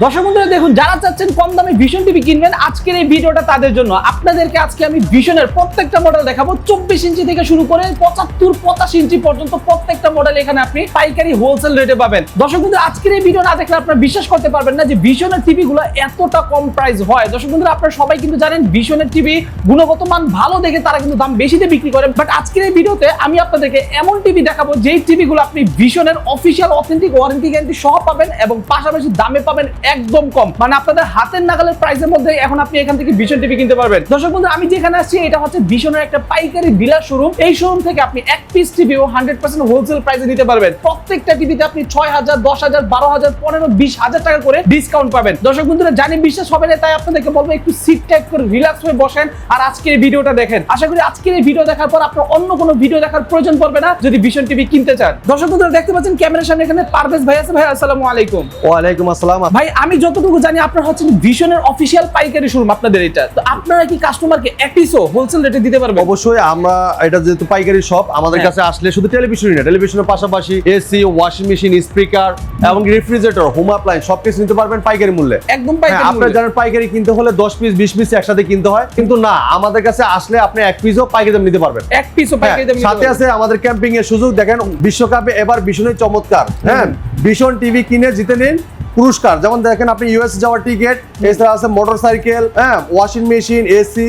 দর্শক বন্ধুরা দেখুন, যারা চাচ্ছেন কম দামে ভিশন টিভি কিনবেন, আজকের এই ভিডিওটা তাদের জন্য। আপনাদেরকে আজকে আমি ভিশনের প্রত্যেকটা মডেল দেখাবো, 24 ইঞ্চি থেকে শুরু করে 75-85 ইঞ্চি পর্যন্ত প্রত্যেকটা মডেল এখানে আপনি পাইকারি হোলসেল রেটে পাবেন। দর্শক বন্ধুরা, আজকের এই ভিডিও না দেখলে আপনারা বিশ্বাস করতে পারবেন না যে ভিশনের টিভি গুলো এতটা কম প্রাইস হয়। দর্শক বন্ধুরা, আপনারা সবাই কিন্তু জানেন ভিশনের টিভি গুণগত মান ভালো দেখে তারা কিন্তু দাম বেশিতে বিক্রি করে। বাট আজকের এই ভিডিওতে আমি আপনাদেরকে এমন টিভি দেখাবো যেই টিভি গুলো আপনি ভিশনের অফিসিয়াল অথেন্টিক ওয়ারেন্টি গ্যারান্টি সহ পাবেন এবং পাশাপাশি দামে পাবেন একদম কম, মানে আপনাদের হাতের নাগালের প্রাইসের মধ্যে এখন আপনি এখান থেকে ভিশন টিভি কিনতে পারবেন। দর্শক বন্ধু, আমি যেখানে আসছি এটা হচ্ছে ভিশনের একটা পাইকারি ডিলার শোরুম। এই শোরুম থেকে আপনি এক পিস টিভিও 100% হোলসেল প্রাইসে নিতে পারবেন। প্রত্যেকটা টিভিতে আপনি 6,000, 10,000, 12,000, 15,000, 20,000 টাকা করে ডিসকাউন্ট পাবেন। দর্শক বন্ধুরা, জানি বিশ্বাস হবে না, তাই আপনাদেরকে বলবো একটু সিট টাইপ করে রিল্যাক্স হয়ে বসেন আর আজকের এই ভিডিওটা দেখেন। আশা করি আজকের এই ভিডিও দেখার পর আপনার অন্য কোনো ভিডিও দেখার প্রয়োজন পড়বে না যদি ভিশন টিভি কিনতে চান। দর্শক বন্ধুরা, দেখতে পাচ্ছেন ক্যামেরার সামনে এখানে পারভেজ ভাই আছে। ভাই আসসালামু আলাইকুম। ওয়ালাইকুম আসসালাম। ভাই, আমি যতটুকু জানি আপনার হচ্ছে ভিশনের অফিসিয়াল পাইকারি শোরুম আপনাদের এটা, তো আপনারা কি কাস্টমারকে এক পিসও হোলসেল রেটে দিতে পারবেন? অবশ্যই। আমরা এটা যেহেতু পাইকারি শপ, আমাদের কাছে আসলে শুধু টেলিভিশনই না, টেলিভিশনের পাশাপাশি এসি, ওয়াশিং মেশিন, স্পিকার এবং রেফ্রিজারেটর, হোম অ্যাপ্লায়েন্স সবকিছু নিতে পারবেন পাইকারি মূল্যে। একদম পাইকারি। আপনারা জানেন পাইকারি কিনতে হলে 10 পিস 20 পিস একসাথে কিনতে হয়, কিন্তু না, আমাদের কাছে আসলে আপনি এক পিসও পাইকারি দাম নিতে পারবেন। এক পিসও পাইকারি দাম। সাথে আছে আমাদের ক্যাম্পিং এর সুযোগ। দেখেন বিশ্বকাপে এবার ভীষণই চমৎকার। হ্যাঁ, ভীষণ টিভি কিনে জিতে নিন পুরস্কার। যেমন দেখেন আপনি ইউএস যাওয়ার টিকিট, এছাড়া আছে মোটরসাইকেল, হ্যাঁ, washing machine, AC,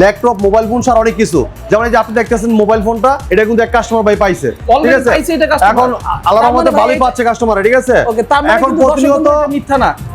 laptop, mobile phone সব অনেক কিছু। যেমন এই যে আপনি দেখতেছেন মোবাইল ফোনটা, এটা কিন্তু এক কাস্টমার ভাই পাইছে, ঠিক আছে? এখন আল্লাহর রহমতে ভালোই পাচ্ছে কাস্টমার, ঠিক আছে? এখন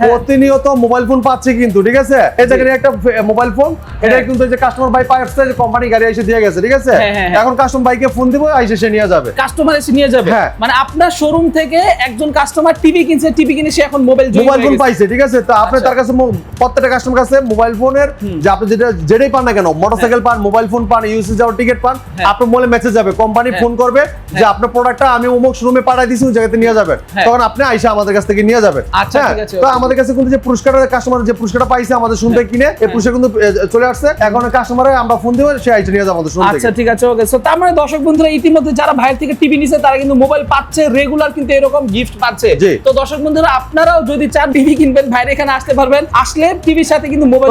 প্রতিনিয়ত মোবাইল ফোন পাচ্ছে কিন্তু, ঠিক আছে? এই দেখেন একটা মোবাইল ফোন, এটা কিন্তু যে কাস্টমার ভাই পাইছে, যে কোম্পানি গাড়ি এসে দিয়ে গেছে, ঠিক আছে? এখন কাস্টমার ভাইকে ফোন দিব, এসে সে নিয়ে যাবে, কাস্টমার এসে নিয়ে যাবে। মানে আপনার শোরুম থেকে একজন কাস্টমার টিভি কিনছে, টিভি কিনে সে এখন মোবাইল ফোন পাইছে, ঠিক আছে? তো আপনি তার কাছে প্রত্যেকটা কাস্টমার কাছে মোবাইল ফোনের যে আপনি যেটাই পান না কেন, মোটরসাইকেল পান, মোবাইল ফোন পান, ইউএসএ যাওয়ার টিকিট পান, আপনার মোবাইলে মেসেজ যাবে, কোম্পানি ফোন করবে যে আপনার প্রোডাক্টটা আমি অমুক শোরুমে পাঠিয়ে দিয়েছি, ওই জায়গাতে নিয়ে যাবেন, তখন আপনি আইসা আমাদের কাছ থেকে নিয়ে যাবেন। আচ্ছা, ঠিক আছে। তো আমাদের কাছে কিন্তু যে পুরস্কার কাস্টমার যে পুরস্কারটা পাইছে আমাদের শোরুম থেকে কিনে, এই পুরস্কার কিন্তু চলে আসছে। এখন কাস্টমারে আমরা ফোন দিব, সে আইসা নিয়ে যাবে আমাদের শোরুম থেকে। আচ্ছা, ঠিক আছে, ওকে। সো তার মানে দর্শক বন্ধুরা, ইতিমধ্যে যারা ভাইয়ের থেকে টিভি নিছে তারা কিন্তু মোবাইল পাচ্ছে, রেগুলার কিন্তু এরকম গিফট পাচ্ছে। তো দর্শক বন্ধুরা, আপনারাও যদি চান টিভি কিনবেন, ভাইয়ের এখানে আসতে পারবেন। আসলে টিভির সাথে কিন্তু মোবাইল।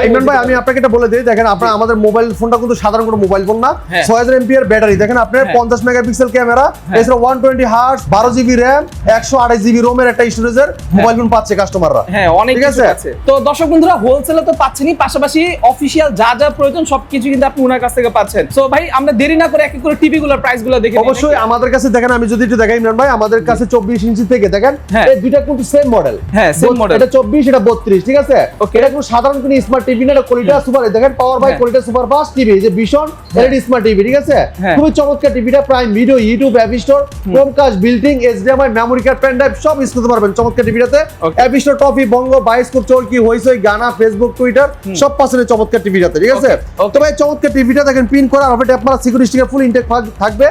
ইমরান ভাই, আমি আপনাকে এটা বলে দিই, দেখেন আপনার আমাদের মোবাইল ফোনটা কিন্তু সাধারণ কোনো মোবাইল ফোন না। 6000 এমপিআর ব্যাটারি, দেখেন আপনার 50 মেগাপিক্সেল ক্যামেরা, এছাড়া 120 হার্টজ, 12 জিবি র‍্যাম, 128 জিবি রোমের একটা স্টোরেজের মোবাইল ফোন পাচ্ছে কাস্টমাররা। হ্যাঁ, অনেক কিছু আছে। তো দর্শক বন্ধুরা, হোলসেলে তো পাচ্ছেনই, পাশাপাশি অফিশিয়াল যা যা প্রয়োজন সবকিছু কিন্তু আপনি ওনার কাছ থেকে পাচ্ছেন। সো ভাই, আমরা দেরি না করে এক এক করে টিভি গুলোর প্রাইস গুলো দেখে অবশ্যই আমাদের কাছে দেখেন, আমি যদি একটু দেখাই ইমরান ভাই, আমাদের কাছে 24 ইঞ্চি থেকে দেখেন এই দুইটা কিন্তু সেম মডেল। হ্যাঁ, সেম মডেল। এটা 24, এটা 32, ঠিক আছে? এটা কোনো সাধারণ কোনো স্মার্ট টিভি না, এটা কোয়ালিটি সুপার। দেখেন power by quality super fast TV, যে ভিশন এলইডি স্মার্ট টিভি, ঠিক আছে? খুবই চমৎকার টিভিটা। Prime video, YouTube, app store, Chromecast, building, HDMI, memory card, pen drive সব ইউজ করতে পারবেন চমৎকার টিভিটাতে। অ্যাপ স্টোর, টপি, Bongo, Bioscope, Chorki, Hoichoi, Gaana, Facebook, Twitter সব পাচ্ছেন চমৎকার টিভিটাতে, ঠিক আছে? তো ভাই চমৎকার টিভিটা দেখেন, পিন করা, আর আপনি ট্যাপ মারা সিকিউরিটি স্টিকার ফুল ইনটেক থাকবে।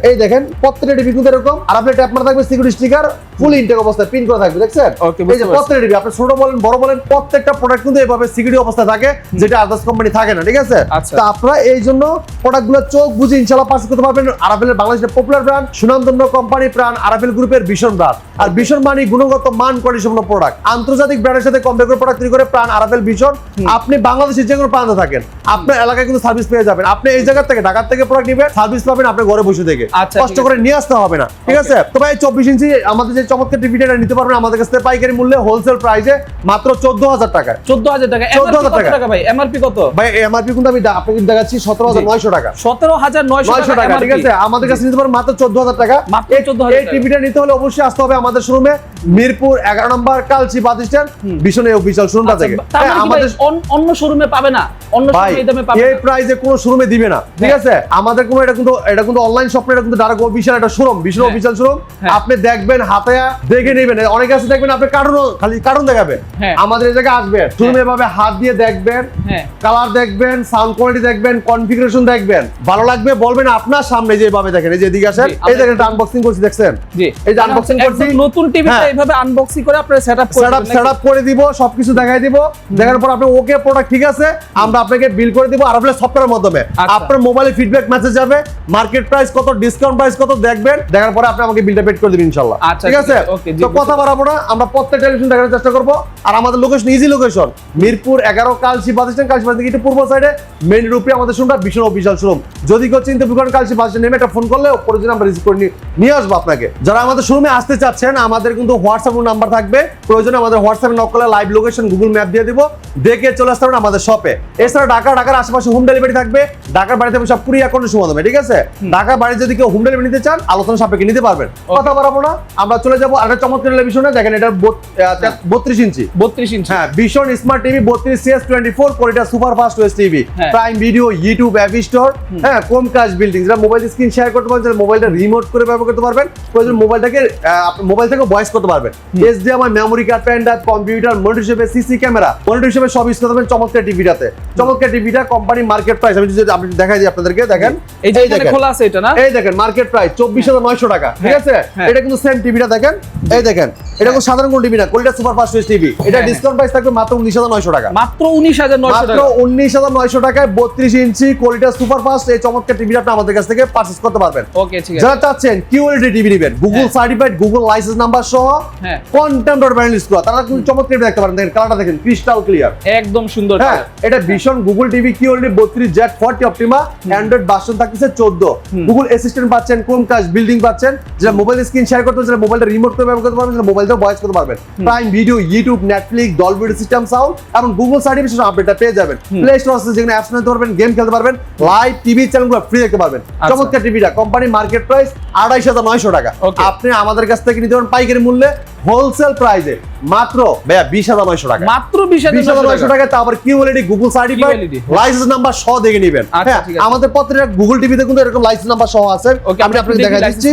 এই দেখেন প্রত্যেকটা টিভি কিন্তু এরকম, আর আপনি ট্যাপ মারা থাকবে সিকিউরিটি স্টিকার ফুল ইনটেক অবস্থায় পিন করা থাকবে, দেখছেন? এই যে প্রত্যেকটা টিভি, আপনি ছোট বলেন বড় বলেন, প্রত্যেকটা প্রোডাক্ট কিন্তু এইভাবে সিকিউরিটি অবস্থায় থাকে, যেটা আদার্স কোম্পানি থাকে না, ঠিক আছে? তো আপনারা এই জন্য প্রোডাক্টগুলো চোখ বুঝে ইনশাআল্লাহ পাস করতে পারবেন। আরাফেলের বাংলাদেশের পপুলার ব্র্যান্ড, সুনামধন্য কোম্পানি ব্র্যান্ড আরাফেল গ্রুপের ভিশন ব্র্যান্ড। আর ভিশন মানে গুণগত মান, কোয়ালিটি সম্পন্ন প্রোডাক্ট, আন্তর্জাতিক ব্র্যান্ডের সাথে কম্পেয়ার করে প্রোডাক্ট তৈরি করে প্রাণ আরাফেল ভিশন। আপনি বাংলাদেশের যে কোনো প্রান্তে থাকেন, আপনার এলাকায় কিন্তু সার্ভিস পেয়ে যাবেন। আপনি এই জায়গা থেকে, ঢাকা থেকে প্রোডাক্ট নিবেন, সার্ভিস পাবেন আপনি ঘরে বসে থেকে, কষ্ট করে নিয়ে আসতে হবে না, ঠিক আছে? তো ভাই 24 ইঞ্চি আমাদের যে চমৎকার টিভিটা নিতে পারবেন আমাদের কাছে পাইকারি মূল্যে, হোলসেল প্রাইসে মাত্র 14000 টাকা। 14000 টাকা। 14000 টাকা ভাই। এমআরপি কত ভাই? এমআরপি কিন্তু আমি আপনাকে দেখাচ্ছি 17900 টাকা। 17900 টাকা, ঠিক আছে? আমাদের কাছে নিতে পারবেন মাত্র 14000 টাকা। মাত্র 14000 এই টিভিটা নিতে হলে অবশ্যই আসতে হবে আমাদের শোরুমে, মিরপুর 11 নম্বর কালচি বাস স্ট্যান্ড, ভিশনের অফিশিয়াল শোরুমটা থেকে। আমাদের অন্য শোরুমে পাবে না, অন্য শোরুমে এই দামে পাবে না, এই প্রাইসে কোন শোরুমে দিবে না, ঠিক আছে? আমাদের কোনো এটা কিন্তু অনলাইন শপ না, এটা কিন্তু ডাইরেক্ট অফিশিয়াল একটা শোরুম, ভিশন অফিশিয়াল শোরুম। আপনি দেখবেন, হাতে দেখে নেবেন। অনেক আছে দেখবেন আপনি খালি কার্টুন দেখাবে, আমাদের এই জায়গায় আসবেন, শোরুমে ভাবে হাত দিয়ে দেখবেন, কালার দেখবেন, সাউন্ড কোয়ালিটি দেখবেন, কনফিগারেশন দেখবেন, ভালো লাগবে বলবেন আপনার সামনে যেভাবে দেখেন। এই যে এদিকে আসেন, এই দেখেন আনবক্সিং করছি, দেখছেন? এই যে আনবক্সিং করছি, নতুন টিভি এইভাবে আনবক্সিং করে আপনারা সেটআপ করে দিব, সবকিছু দেখাই দিব, দেখার পর আপনি ওকে প্রোডাক্ট ঠিক আছে, আমরা আপনাকে বিল করে দিব আর সফটওয়্যারের মাধ্যমে আপনার মোবাইলে ফিডব্যাক মেসেজ যাবে, মার্কেট প্রাইস কত, ডিসকাউন্ট প্রাইস কত দেখবেন, দেখার পরে আপনি আমাকে বিলটা পেড করে দিবেন ইনশাআল্লাহ। ঠিক আছে, তো কথা বাড়াবো না, আমরা প্রত্যেকটা টেলিভিশন দেখার চেষ্টা করব। আর আমাদের location easy location, Mirpur 11 Kalshi bus stand, Kalshi bus থেকে একটু পূর্ব সাইডে মেইন রোডে আমাদের শোরুমটা ভীষণ অফিশিয়াল শোরুম। যদি কেউ চিন্তা করেন কালসি বাস স্ট্যান্ড নেমে একটা ফোন করলে প্রয়োজন আমরা রিসিভ করে নিয়ে আসবো আপনাকে। যারা আমাদের শোরুমে আসতে চাচ্ছেন, আমাদের কিন্তু হোয়াটসঅ্যাপ নাম্বার থাকবে, প্রয়োজনে আমাদের হোয়াটসঅ্যাপে নক করলে লাইভ লোকেশন গুগল ম্যাপ দিয়ে দিব, দেখে চলে আসতে পারেন আমাদের শপে। এছাড়া ঢাকার আশেপাশে হোম ডেলিভারি থাকবে, ঢাকার বাড়িতে সব কুরিয়ার অ্যাকাউন্টে সময় দেবে। ঠিক আছে, ঢাকার বাড়ি যদি কেউ হোম ডেলিভারি নিতে চান আলোচনা সাপেক্ষে নিতে পারবেন। কথা বাড়াবো না, আমরা চলে যাবো আরেকটা চমৎকার টেলিভিশনে। দেখেন এটা 32 ইঞ্চি, হ্যাঁ, ভীষণ smart TV, 32CS24 quality super fast OS TV, prime video, YouTube, app store, হ্যাঁ, কম কাজ বিল্ডিং, যেটা মোবাইল স্ক্রিন শেয়ার করতে পারবেন, মোবাইলটা রিমোট করে ব্যবহার করতে পারবেন, প্রয়োজন মোবাইলটাকে মোবাইল থেকে ভয়েস করতে পারবেন, HDMI, memory card, pen drive, computer, monitor হিসেবে সিসি ক্যামেরা, মনিটর হিসেবে সব ইউজ করতে পারবেন চমৎকার টিভিটাতে। চমৎকার টিভিটা কোম্পানি মার্কেট প্রাইস আমি যদি আপনি দেখাই দিই আপনাদেরকে, দেখেন এই যে এখানে খোলা আছে এটা না, এই দেখেন মার্কেট প্রাইস 24,900 টাকা। ঠিক আছে, এটা কিন্তু সেম টিভিটা দেখেন, এই দেখেন এটা কোনো সাধারণ কোন টিভি না, quality super fast OS TV. এটা ডিসকাউন্ট প্রাইস থাকবে মাত্র 19,900 টাকা, মাত্র 19,900 টাকা, মাত্র 19,900 টাকায় 32 ইঞ্চি কোয়ালিটি সুপার ফাস্ট এই চমৎকার টিভিটা আপনি আমাদের কাছ থেকে পারচেজ করতে পারবেন। ওকে, ঠিক আছে। যারা চাচ্ছেন কিউএলইডি টিভি নেবেন, Google certified, Google licence number সহ, কন্টেম্পোরারি ব্র্যান্ড ইউজ করা, তারা কিন্তু চমৎকার টিভি দেখতে পারেন। দেখেন কালারটা দেখেন, ক্রিস্টাল ক্লিয়ার, একদম সুন্দর। হ্যাঁ, এটা ভীষণ Google TV QLED 32Z40 Optima, Android version থাকতেছে 14, গুগল অ্যাসিস্ট্যান্ট পাচ্ছেন, ক্রোমকাস্ট বিল্ডিং পাচ্ছেন, যেটা মোবাইল স্ক্রিন শেয়ার করতে পারবেন, মোবাইলটা রিমোট করে ব্যবহার করতে পারবেন, মোবাইলটাও ভয়েস করতে পারবেন, prime video, YouTube, Netflix, Dolby system sound এবং গুগল সার্টিফিকেশন আপডেটটা পেয়ে যাবেন। প্লে স্টোর আছে যেখানে অ্যাপস নিতে পারবেন, গেম খেলতে পারবেন, লাইভ টিভি চ্যানেলগুলো ফ্রি দেখতে পারবেন। চমৎকার টিভিটা কোম্পানি মার্কেট প্রাইস 28,900 টাকা, আপনি আমাদের কাছ থেকে নিতে পারেন পাইকারি মূল্যে, হোলসেল প্রাইসে মাত্র ভাইয়া 20,900 টাকা, মাত্র 20,900 টাকা। তারপর QLED Google certified licence number সহ দেখে নেবেন। হ্যাঁ, আমাদের প্রত্যেকটা গুগল টিভিতে কিন্তু এরকম লাইসেন্স নাম্বার সহ আছে, আমি আপনাকে দেখাই দিচ্ছি।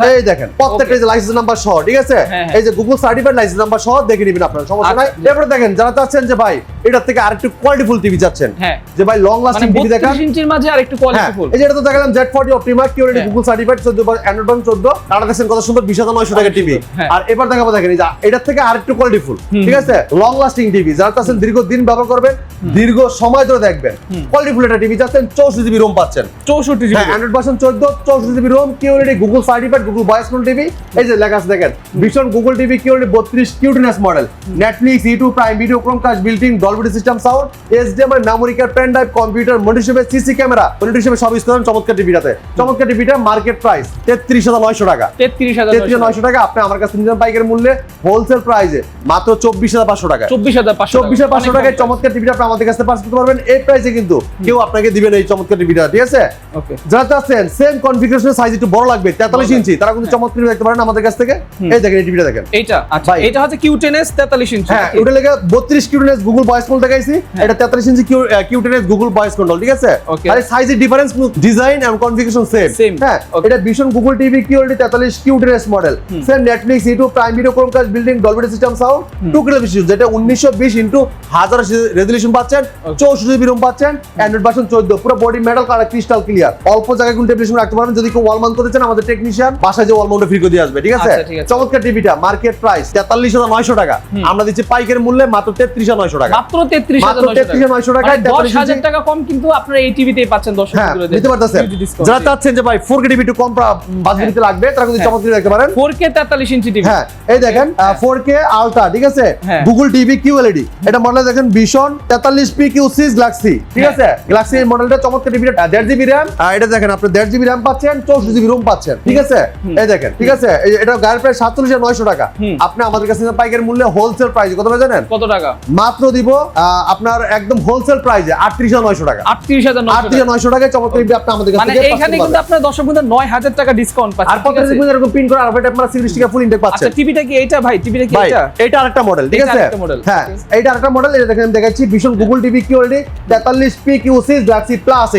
এই দেখেন প্রত্যেকটা যে লাইসেন্স নাম্বার সহ, ঠিক আছে, এই যে গুগল সার্টিফাইড লাইসেন্স নাম্বার সহ দেখে নেবেন, আপনার সমস্যা নাই। এরপর দেখেন যারা চাচ্ছেন যে ভাই এটার থেকে আরেকটু কোয়ালিটিফুল টিভি চাচ্ছেন, যে ভাই লং লাস্টিং টিভি দেখেন, 32 ইঞ্চির মাঝে আরেকটু কোয়ালিটিফুল, এই যে এটা তো দেখালাম Z40 Optima QLED Google certified 14 Android 14, colour দেখেন কত সুন্দর, 20,900 টাকা টিভি। আর এবার দেখাবো দেখেন এই যে এটার থেকে আরেকটু কোয়ালিটিফুল, ঠিক আছে, লং লাস্টিং টিভি, যারা চাচ্ছেন দীর্ঘদিন ব্যবহার করবেন, দীর্ঘ সময় ধরে দেখবেন, কোয়ালিটিফুল একটা টিভি চাচ্ছেন, 64 জিবি রোম পাচ্ছেন, 64 GB, Android version 14, 64 GB ROM, QLED Google certified, Google voice control TV. এই যে লেখা আছে দেখেন, ভীষণ গুগল টিভি কিউএলইডি 32 কিউটনেস model, Netflix, YouTube, prime video, Chromecast building, Dolby system sound, HDMI, memory card, pen drive, computer, monitor হিসেবে CC camera, monitor হিসেবে সব use করেন চমৎকার টিভিটাতে। চমৎকার টিভিটা মার্কেট প্রাইস 33,900 টাকা, 33,900 টাকা, আপনি আমার কাছে নিতে পাইকারি মূল্যে, হোলসেল প্রাইসে মাত্র 24,500 টাকা, 24,500 টাকায় চমৎকার টিভিটা আপনি আমাদের কাছে পারচেজ করতে পারবেন। এই প্রাইসে কিন্তু কেউ আপনাকে দিবেন এই চমৎকার টিভিটা, ঠিক আছে। যারা চাচ্ছেন সেম কনফিগারেশনের সাইজ একটু বড় লাগবে 43 ইঞ্চি, তারা কিন্তু চমৎকার দেখতে পারেন আমাদের কাছ থেকে। এই দেখেন এই টিভিটা দেখেন, এইটা আচ্ছা, এটা হচ্ছে Q10s 43 ইঞ্চি, হ্যাঁ, ওটা লেগে 32 কিউটনেস গুগল ভয়েস কন্ট্রোল দেখাইছি, এটা 43 ইঞ্চি কিউটনেস গুগল ভয়েস কন্ট্রোল, ঠিক আছে। খালি সাইজের ডিফারেন্স, ডিজাইন এবং কনফিগারেশন সেম। হ্যাঁ, এটা ভীষণ Google TV QLED 43 cuteness model, same Netflix, YouTube, prime video, Chromecast building, Dolby system sound, 2K television, যেটা 1920x1000 রেজোলিউশন পাচ্ছেন, 64 জিবি রোম পাচ্ছেন, অ্যান্ড্রয়েড ভার্সন 14, পুরো body metal colour crystal clear, অল্প জায়গায় কোন টেলিভিশন রাখতে পারবেন। যদি কেউ ওয়াল মাউন্ট করতে চান, আমাদের টেকনিশিয়ান বাসায় যে ওয়াল মাউন্ট ফ্রি করে দিয়ে আসবে, ঠিক আছে। চমৎকার টিভিটা মার্কেট প্রাইস 43,900 টাকা, আমরা দিচ্ছি পাইকারি মূল্যে মাত্র 33,900 টাকা, মাত্র 33,900 টাকা, 10,000 টাকা কম, কিন্তু আপনারা এই টিভিতেই পাচ্ছেন 10 টাকা নিতে পারতেছেন। যারা চাচ্ছেন যে ভাই 4K টিভি একটু কম বাজেটে লাগবে, তারা কিন্তু চমৎকার দেখতে পারেন 4K 43 ইঞ্চি টিভি। হ্যাঁ, এই দেখেন 4K আলট্রা, ঠিক আছে, গুগল টিভি কিউএলইডি, এটা মডেল দেখেন ভীষণ 43PQ6 গ্যালাক্সি, ঠিক আছে। গ্যালাক্সি এই মডেলটা চমৎকার টিভিটা 1.5 জিবি র‍্যাম, আর এটা দেখেন আপনি 1.5 জিবি র‍্যাম পাচ্ছেন, 64 জিবি রোম পাচ্ছেন, ঠিক আছে। এই দেখেন, ঠিক আছে, এটা গায়ের প্রাইস 47,900 টাকা, আপনি আমাদের কাছে পাইকারি মূল্যে হোলসেল প্রাইস কত জানেন? কত টাকা? মাত্র দিব আপনার একদম হোলসেল প্রাইসে 38,900 টাকা, 38,900 টাকায় চমৎকার টিভি আপনি আমাদের কাছে মানে এখানে কিন্তু আপনারা দর্শক বন্ধু 9,000 টাকা ডিসকাউন্ট পাচ্ছেন, আর প্রত্যেকটা কিন্তু এরকম পিন করে আর এটা আপনারা 60 টাকা ফুল ইনটেক পাচ্ছেন। আচ্ছা, টিভিটা কি এইটা ভাই? টিভিটা কি এটা? এটা আরেকটা মডেল, ঠিক আছে। হ্যাঁ, এইটা আরেকটা মডেল, এটা দেখেন দেখাচ্ছি ভীষণ Google TV QLED 43PQ6 Galaxy plus,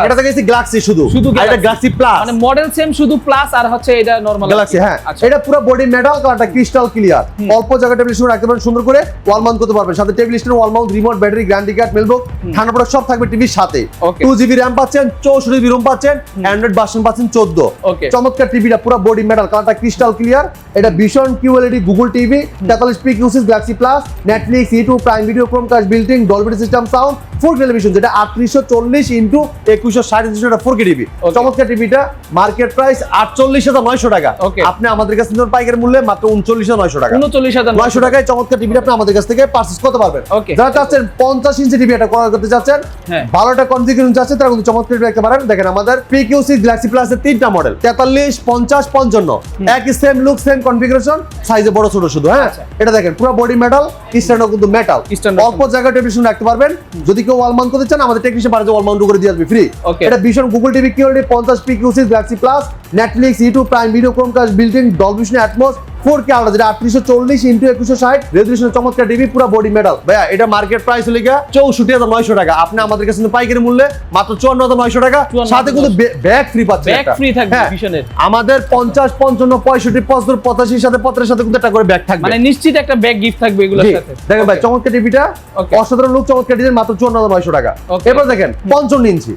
এটা দেখাচ্ছি গ্যালাক্সি শুধু, আর এটা গ্যালাক্সি প্লাস, মানে মডেল সেম, শুধু প্লাস আর হচ্ছে এটা নরমাল গ্যালাক্সি। হ্যাঁ, এটা পুরো বডি মেটাল কালারটা ক্রিস্টাল ক্লিয়ার, অল্প জায়গা টেবিল স্ট্যান্ড রাখতে পারেন, সুন্দর করে ওয়াল মাউন্ট করতে পারবেন, সাথে table stand, wall mount, remote, battery, guarantee card, মেলবুক, ঠান্ডা প্রোডাক্ট সব থাকবে টিভির সাথে। 2 জিবি র‍্যাম পাচ্ছেন, 64 জিবি রোম পাচ্ছেন, অ্যান্ড্রয়েড ভার্সন পাচ্ছেন 14। চমৎকার টিভিটা পুরো বডি মেটাল কালারটা ক্রিস্টাল ক্লিয়ার, এটা ভীষণ QLED গুগল টিভি 43 পি কিউসিস Galaxy plus Netflix YouTube prime video Chromecast built in Dolby system sound 4K television যেটা 3840 ইনটু 2160 এটা 4K টিভি চমৎকার টিভিটা মার্কেট প্রাইস 48900 টাকা আপনি আমাদের কাছে নিতে পাইকারি মূল্যে মাত্র 39900 টাকা 39900 টাকায় চমৎকার টিভিটা আপনি আমাদের কাছ থেকে পারচেজ করতে পারবেন যারা চাচ্ছেন 50 ইঞ্চি টিভি এটা ক্রয় করতে চাচ্ছেন ভালোটা কনফিগারেশন চাচ্ছেন তারা কিন্তু চমৎকার টিভি রাখতে পারেন দেখেন আমাদের PQ6 গ্যালাক্সি প্লাসের তিনটা মডেল 43 50 55 একই সেম লুক সেম কনফিগারেশন সাইজে বড় ছোট শুধু হ্যাঁ এটা দেখেন পুরো বডি মেটাল স্ট্যান্ডও কিন্তু মেটাল অল্প জায়গা টেলিভিশন রাখতে পারবেন যদি কেউ ওয়াল মাউন্ট করতে চান আমাদের টেকনিশিয়ান পারে ওয়াল মাউন্ট করে দিয়ে আসবে ফ্রি এটা ভীষণ Google TV QLED 50 PQ6 Galaxy plus Netflix YouTube prime video Chromecast built in Dolby atoms 4K আলাদা যেটা 3840 ইনটু 2160 রেজোলিউশন চমৎকার টিভি পুরো বডি মেটাল ভাইয়া এটা মার্কেট প্রাইস হলো 64900 টাকা আপনি আমাদের কাছে পাইকারি মূল্যে মাত্র 54900 টাকা সাথে কিন্তু ব্যাগ ফ্রি পাচ্ছেন ব্যাগ ফ্রি থাকবে ভিশনের আমাদের 50 55 65 75 85 সাথে 75 সাথে কিন্তু একটা করে ব্যাগ থাকবে মানে নিশ্চিত একটা ব্যাগ গিফট থাকবে এগুলোর সাথে দেখেন ভাই চমৎকার টিভিটা অসাধারণ লুক চমৎকার ডিজাইন মাত্র 54900 টাকা এবার দেখেন 55 ইঞ্চি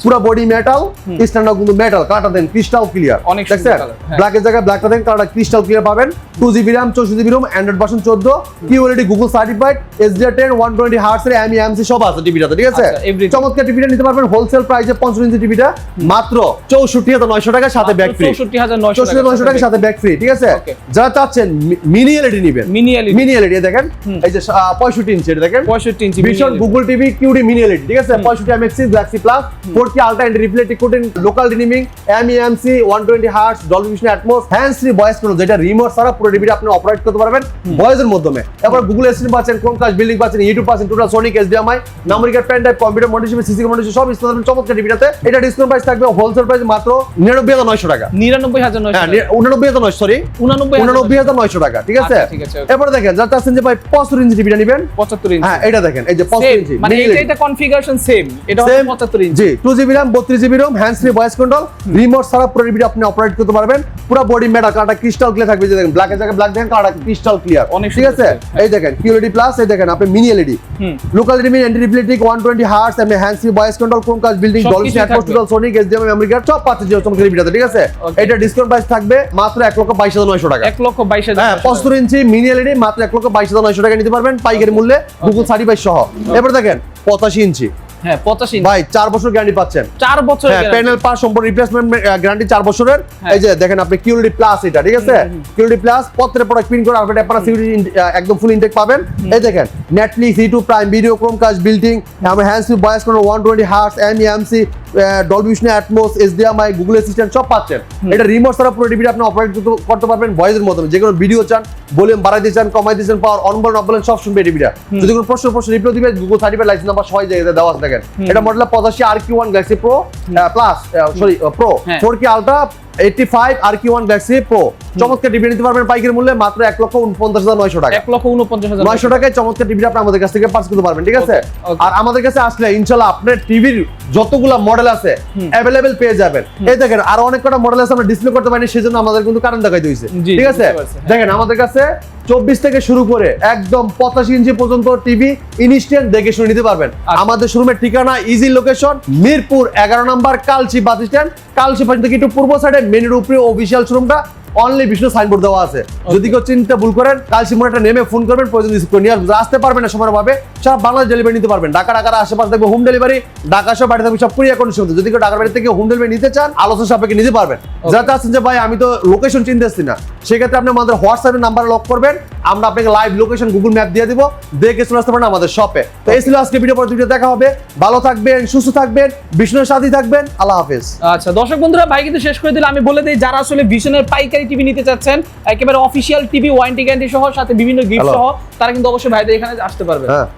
পুরো বডি মেটাল স্ট্যান্ডও কিন্তু মেটাল কাটা দেন ক্রিস্টাল ক্লিয়ার অনেক সুন্দর ব্ল্যাক এর জায়গায় ব্ল্যাকটা দেন কাটা ক্রিস্টাল ক্লিয়ার পাবেন 2GB RAM 64GB ROM Android version 14 QLED Google certified HDR10 120 Hz এর MEMC সব আছে টিভিটাতে ঠিক আছে চমৎকার টিভিটা নিতে পারবেন হোলসেল প্রাইসে 55 ইঞ্চি টিভিটা মাত্র 64900 টাকা সাথে ব্যাগ ফ্রি 64900 টাকা সাথে ব্যাগ ফ্রি ঠিক আছে যারা চাচ্ছেন মিনি এলইডি নেবেন মিনি এলইডি দেখেন এই যে 65 ইঞ্চি এটা দেখেন 65 ইঞ্চি Vision Google TV QD mini LED ঠিক আছে 65 MHz galaxy plus 4K ultra and reflective coating local dimming MEMC 120 Hz Dolby vision Atmos hands free voice control যেটা রিমোট ছাড়া পুরো টিভিটা আপনি অপারেট করতে পারবেন ভয়েসের মাধ্যমে তারপর গুগল অ্যাসিস্ট্যান্ট পাচ্ছেন ক্রোমকাস্ট বিল্ডিং পাচ্ছেন ইউটিউব পাচ্ছেন total sonic HDMI memory card pen drive computer monitor CC monitor সব ইনস্টল করবেন চমৎকার টিভিটাতে এটা ডিসকাউন্ট প্রাইস থাকবে হোলসেল প্রাইস মাত্র 99900 টাকা 99900 সরি 89900 টাকা ঠিক আছে এরপর দেখেন যারা চাচ্ছেন যে ভাই 75 ইঞ্চি টিভিটা নেবেন 75 ইঞ্চি হ্যাঁ এটা দেখেন এই যে 75 ইঞ্চি মানে এটা কনফিগারেশন সেম এটা 75 ইঞ্চি জি 2GB RAM 32GB ROM hands free voice control remote ছাড়া পুরো টিভিটা আপনি অপারেট করতে পারবেন পুরো বডি মেটাল কাটা ক্রিস্টাল ক্লিয়ার থাকবে যে দেখেন ব্ল্যাক এর জায়গায় ব্ল্যাক দেখেন কাটা ক্রিস্টাল ক্লিয়ার ঠিক আছে এই দেখেন QLED প্লাস এই দেখেন আপনি mini LED local dimming anti reflective 120 Hz এমনি hands free voice control Chromecast building Dolby atoms total sonic HDMI memory card সব পাচ্ছেন যে চমৎকার টিভিটাতে ঠিক আছে এটা ডিসকাউন্ট প্রাইস থাকবে মাত্র 1,22,900 টাকা 1,22,000 হ্যাঁ 75 ইঞ্চি মিনি এলইডি মাত্র 1,22,900 টাকা নিতে পারবেন পাইকারি মূল্যে গুগল সার্টিফাইড সহ এবার দেখেন 85 ইঞ্চি হ্যাঁ 85 ইঞ্চি ভাই 4 বছর গ্যারান্টি পাচ্ছেন 4 বছর হ্যাঁ প্যানেল পাস সম্পূর্ণ রিপ্লেসমেন্ট গ্যারান্টি 4 বছরের এই যে দেখেন আপনি QLED প্লাস এটা ঠিক আছে QLED প্লাস পত্রে প্রোডাক্ট প্রিন্ট করে আপনি আপনারা সিকিউরিটি একদম ফুল ইনটেক পাবেন এই দেখেন Netflix YouTube prime video Chromecast building আমরা hands free voice control 120 Hz MEMC Dolby vision Atmos HDMI Google Assistant সব পাচ্ছেন এটা রিমোট ছাড়া পুরো টিভিটা আপনি অপারেট করতে পারবেন ভয়েসের মাধ্যমে যে কোনো ভিডিও চান ভলিউম বাড়াইতে চান কমাইতে চান পাওয়ার অন বলেন অফ বলেন সব শুনবে টিভিটা যদি কোনো প্রশ্ন রিপ্লাই দিবে গুগল সার্টিফাইড লাইসেন্স নাম্বার সবাই জায়গায় দেওয়া আছে দেখেন এটা model 85 RQ1 Galaxy Pro plus sorry Pro 4K ultra 85 RQ1 Galaxy Pro চমৎকার টিভি নিতে পারবেন পাইকারি মূল্যে মাত্র 1,49,900 টাকা 1,49,900 টাকায় চমৎকার টিভিটা আপনি আমাদের কাছ থেকে পারচেজ করতে পারবেন ঠিক আছে আর আমাদের কাছে আসলে ইনশাআল্লাহ আপনার টিভির যতগুলা মডেল আছে अवेलेबल পেয়ে যাবেন এই দেখেন আর অনেক কটা মডেল আছে আমরা ডিসপ্লে করতে পারিনি সেজন্য আমাদের কিন্তু কারণ দেখাই দিয়েছে ঠিক আছে দেখেন আমাদের কাছে 24 থেকে শুরু করে একদম 85 ইঞ্চি পর্যন্ত টিভি ইনস্ট্যান্ট দেখে শুনে নিতে পারবেন আমাদের শোরুমের ঠিকানা ইজি লোকেশন মিরপুর 11 নম্বর কালচি বাস স্ট্যান্ড কালচি পর্যন্ত একটু পূর্ব সাইডে মেনের উপরে অফিশিয়াল শোরুমটা অনলি বিষ্ণু সাইনবোর্ড দেওয়া আছে যদি কেউ চিন্তা ভুল করেন কালচি মোড়টা নেমে ফোন করবেন প্রয়োজন রিসিভ করে নিয়ে আসতে পারবেন না সময় পাবে সব বাংলাদেশ ডেলিভারি নিতে পারবেন ঢাকা আশেপাশে থাকবে হোম ডেলিভারি ঢাকা সব বাড়ি থাকবে সব কুরিয়ার কন্ডিশন যদি কেউ ঢাকার বাড়ি থেকে হোম ডেলিভারি নিতে চান আলোচনা সাপেক্ষে নিতে পারবেন যারা চাচ্ছেন যে ভাই আমি তো লোকেশন চিনতে আসছি না সেক্ষেত্রে আপনি আমাদের হোয়াটসঅ্যাপে নাম্বার লক করবেন আমরা আপনাকে লাইভ লোকেশন গুগল ম্যাপ দিয়ে দিব দেখে চলে আসতে পারেন আমাদের শপে তো এই ছিল আজকে ভিডিও পরে দেখা হবে ভালো থাকবেন সুস্থ থাকবেন বিষ্ণুর সাথে থাকবেন আল্লাহ হাফেজ আচ্ছা দর্শক বন্ধুরা ভাই কিন্তু শেষ করে দিল আমি বলে দেই যারা আসলে ভিশনের পাইকারি টিভি নিতে চাচ্ছেন একেবারে অফিশিয়াল টিভি ওয়ারেন্টি গ্যারান্টি সহ সাথে বিভিন্ন গিফট সহ তারা কিন্তু অবশ্যই ভাইদের এখানে আসতে পারবে